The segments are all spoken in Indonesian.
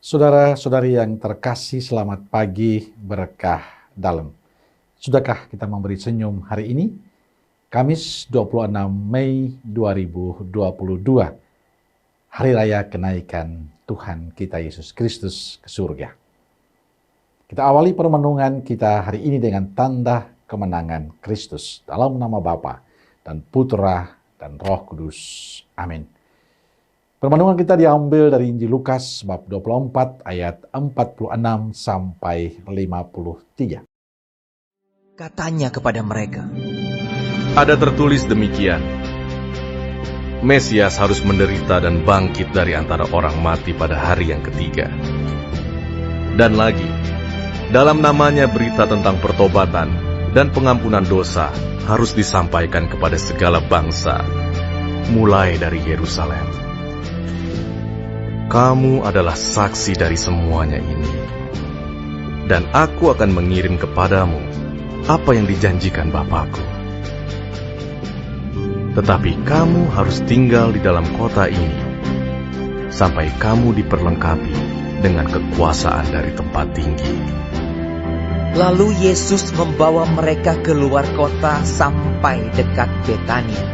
Saudara-saudari yang terkasih, selamat pagi, berkah dalam. Sudahkah kita memberi senyum hari ini? Kamis 26 Mei 2022, Hari Raya Kenaikan Tuhan kita Yesus Kristus ke surga. Kita awali permenungan kita hari ini dengan tanda kemenangan Kristus dalam nama Bapa dan Putra dan Roh Kudus. Amin. Permenungan kita diambil dari Injil Lukas bab 24 ayat 46 sampai 53. Katanya kepada mereka, ada tertulis demikian, Mesias harus menderita dan bangkit dari antara orang mati pada hari yang ketiga. Dan lagi, dalam namanya berita tentang pertobatan dan pengampunan dosa harus disampaikan kepada segala bangsa, mulai dari Yerusalem. Kamu adalah saksi dari semuanya ini, dan aku akan mengirim kepadamu apa yang dijanjikan Bapakku. Tetapi kamu harus tinggal di dalam kota ini, sampai kamu diperlengkapi dengan kekuasaan dari tempat tinggi. Lalu Yesus membawa mereka keluar kota sampai dekat Betania.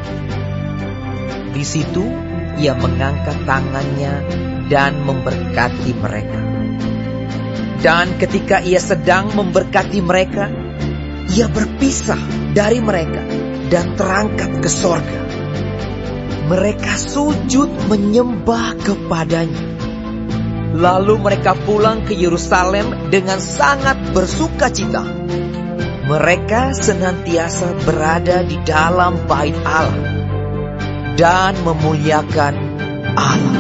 Di situ Ia mengangkat tangannya dan memberkati mereka. Dan ketika Ia sedang memberkati mereka, Ia berpisah dari mereka dan terangkat ke sorga. Mereka sujud menyembah kepadanya. Lalu mereka pulang ke Yerusalem dengan sangat bersukacita. Mereka senantiasa berada di dalam bait Allah dan memuliakan Allah.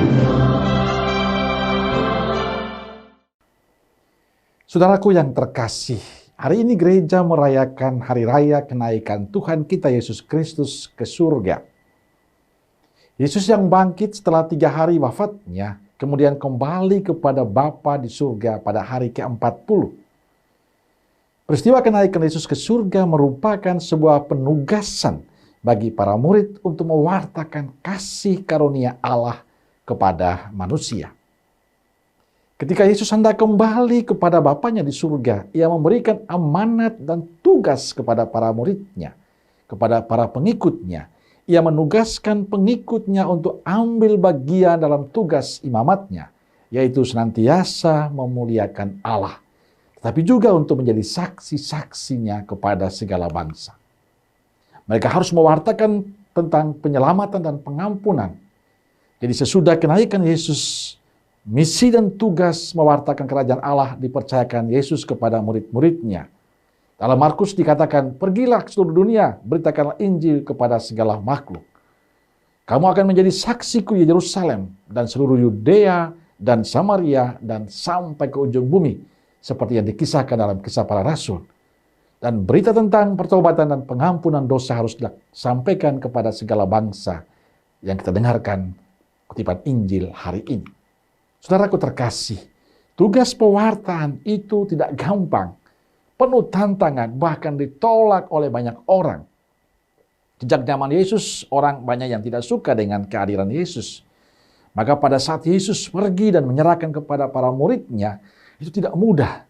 Saudaraku yang terkasih, hari ini gereja merayakan Hari Raya Kenaikan Tuhan kita Yesus Kristus ke surga. Yesus yang bangkit setelah 3 hari wafatnya, kemudian kembali kepada Bapa di surga pada hari ke-40. Peristiwa kenaikan Yesus ke surga merupakan sebuah penugasan bagi para murid untuk mewartakan kasih karunia Allah kepada manusia. Ketika Yesus hendak kembali kepada Bapanya di surga, Ia memberikan amanat dan tugas kepada para muridnya, kepada para pengikutnya. Ia menugaskan pengikutnya untuk ambil bagian dalam tugas imamatnya, yaitu senantiasa memuliakan Allah, tetapi juga untuk menjadi saksi-saksinya kepada segala bangsa. Mereka harus mewartakan tentang penyelamatan dan pengampunan. Jadi sesudah kenaikan Yesus, misi dan tugas mewartakan kerajaan Allah dipercayakan Yesus kepada murid-muridnya. Dalam Markus dikatakan, pergilah ke seluruh dunia, beritakanlah Injil kepada segala makhluk. Kamu akan menjadi saksiku di Yerusalem dan seluruh Yudea dan Samaria dan sampai ke ujung bumi, seperti yang dikisahkan dalam Kisah Para Rasul. Dan berita tentang pertobatan dan pengampunan dosa harus disampaikan kepada segala bangsa yang kita dengarkan kutipan Injil hari ini. Saudaraku terkasih, tugas pewartaan itu tidak gampang, penuh tantangan, bahkan ditolak oleh banyak orang. Sejak zaman Yesus, orang banyak yang tidak suka dengan kehadiran Yesus. Maka pada saat Yesus pergi dan menyerahkan kepada para muridnya, itu tidak mudah.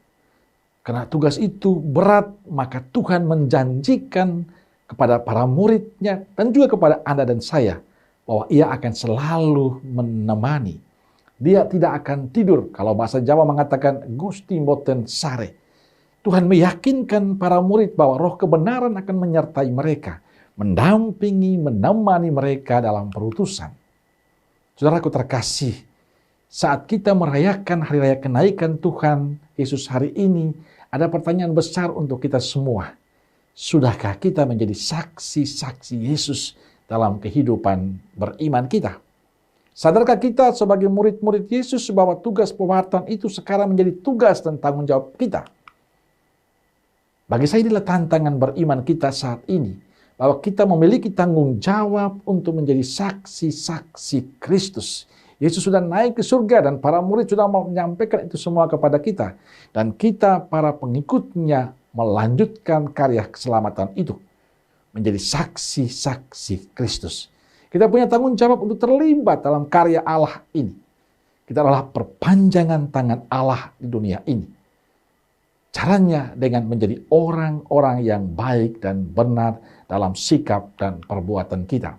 Karena tugas itu berat, maka Tuhan menjanjikan kepada para muridnya dan juga kepada Anda dan saya bahwa Ia akan selalu menemani. Dia tidak akan tidur. Kalau bahasa Jawa mengatakan Gusti Mboten Sare. Tuhan meyakinkan para murid bahwa roh kebenaran akan menyertai mereka, mendampingi, menemani mereka dalam perutusan. Saudaraku terkasih, saat kita merayakan Hari Raya Kenaikan Tuhan Yesus hari ini, ada pertanyaan besar untuk kita semua. Sudahkah kita menjadi saksi-saksi Yesus dalam kehidupan beriman kita? Sadarkah kita sebagai murid-murid Yesus bahwa tugas pewartaan itu sekarang menjadi tugas dan tanggung jawab kita? Bagi saya inilah tantangan beriman kita saat ini, bahwa kita memiliki tanggung jawab untuk menjadi saksi-saksi Kristus. Yesus sudah naik ke surga dan para murid sudah menyampaikan itu semua kepada kita. Dan kita para pengikutnya melanjutkan karya keselamatan itu. Menjadi saksi-saksi Kristus. Kita punya tanggung jawab untuk terlibat dalam karya Allah ini. Kita adalah perpanjangan tangan Allah di dunia ini. Caranya dengan menjadi orang-orang yang baik dan benar dalam sikap dan perbuatan kita.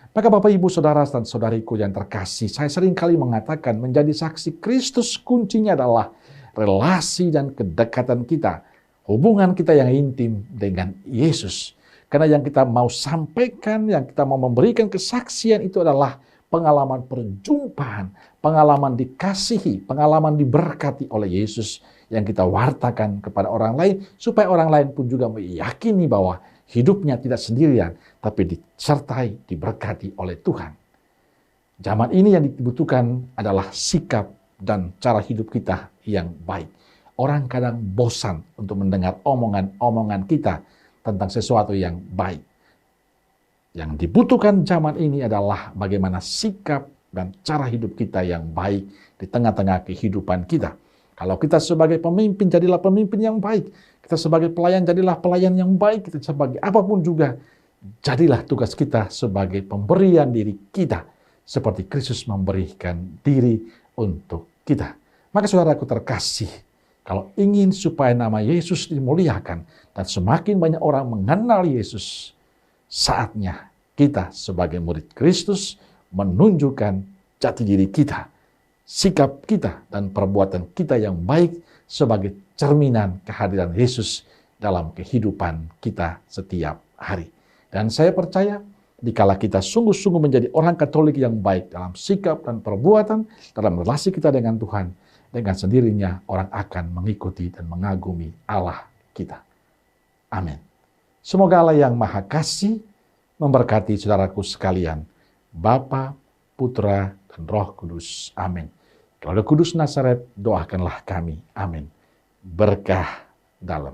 Maka Bapak, Ibu, Saudara, dan Saudariku yang terkasih, saya sering kali mengatakan menjadi saksi Kristus kuncinya adalah relasi dan kedekatan kita. Hubungan kita yang intim dengan Yesus. Karena yang kita mau sampaikan, yang kita mau memberikan kesaksian itu adalah pengalaman perjumpaan, pengalaman dikasihi, pengalaman diberkati oleh Yesus yang kita wartakan kepada orang lain, supaya orang lain pun juga meyakini bahwa hidupnya tidak sendirian, tapi disertai, diberkati oleh Tuhan. Zaman ini yang dibutuhkan adalah sikap dan cara hidup kita yang baik. Orang kadang bosan untuk mendengar omongan-omongan kita tentang sesuatu yang baik. Yang dibutuhkan zaman ini adalah bagaimana sikap dan cara hidup kita yang baik di tengah-tengah kehidupan kita. Kalau kita sebagai pemimpin, jadilah pemimpin yang baik. Kita sebagai pelayan, jadilah pelayan yang baik. Kita sebagai apapun juga, jadilah tugas kita sebagai pemberian diri kita. Seperti Kristus memberikan diri untuk kita. Maka saudaraku terkasih, kalau ingin supaya nama Yesus dimuliakan dan semakin banyak orang mengenal Yesus, saatnya kita sebagai murid Kristus menunjukkan jati diri kita, sikap kita, dan perbuatan kita yang baik sebagai cerminan kehadiran Yesus dalam kehidupan kita setiap hari. Dan saya percaya, dikala kita sungguh-sungguh menjadi orang Katolik yang baik dalam sikap dan perbuatan, dalam relasi kita dengan Tuhan, dengan sendirinya orang akan mengikuti dan mengagumi Allah kita. Amin. Semoga Allah yang Maha Kasih memberkati saudaraku sekalian, Bapa, Putra, dan Roh Kudus. Amin. Kalau Kudus Nazaret, doakanlah kami. Amin. Berkah dalam.